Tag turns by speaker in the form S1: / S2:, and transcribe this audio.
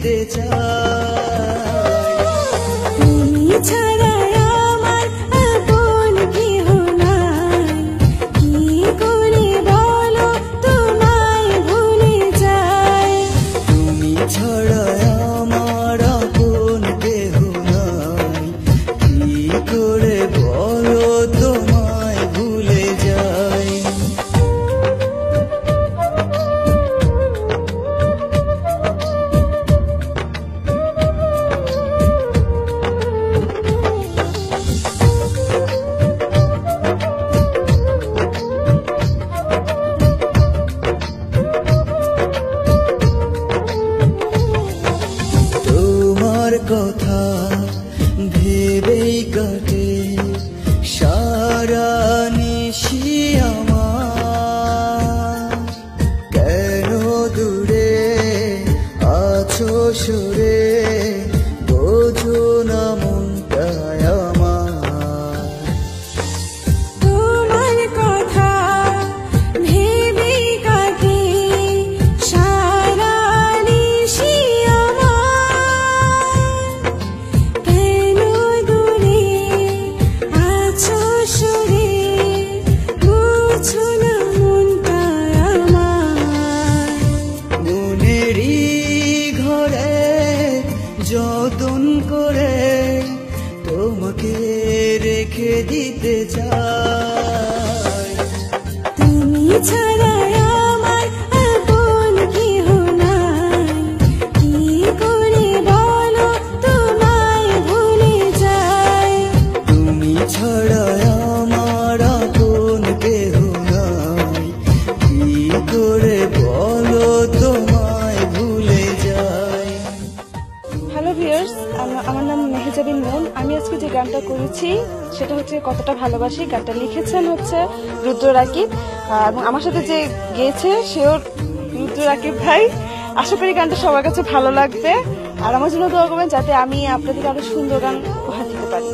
S1: দিতে চাই।
S2: তুমি ছাড়া আমার আপন কেহ নাই, কি করে বলো তোমায় ভুলে যাই।
S1: তুমি ছাড়া আমার আপন কেহ নাই, কি করে বলো তোমায় ভুলে যাই। তোমার কথা ভেবেই কাটে সারা নিশি আমার, কেন দূরে আছো সরে বোঝো না মনটায় আমার।
S2: তোমার কথা ভেবেই কাটে সারা নিশি আমার, কেন দূরে আছো সরে বুঝো না মনটা আমার।
S1: মনেরই ঘরে যতন করে তোমাকে রেখে দিতে চাই।
S2: তুমি ছাড়া আমার আপন কেহ নাই, কি করে বলো তোমায় ভুলে যাই।
S1: তুমি ছাড়া আমার আপন কেহ নাই, কি করে বলো তোমায় ভুলে যাই।
S3: হ্যালো ভিউয়ার্স, আমার নাম মেহেজাবিন মুন। আমি আজকে যে গানটা করেছি সেটা হচ্ছে কতটা ভালোবাসি। গানটা লিখেছেন হচ্ছে রুদ্র রাকিব, এবং আমার সাথে যে গেয়েছে সেও রুদ্র রাকিব ভাই। আশা করি গানটা সবার কাছে ভালো লাগবে, আর আমার জন্য দোয়া করবেন যাতে আমি আপনাদেরকে আরো সুন্দর গান উপহার দিতে পারি।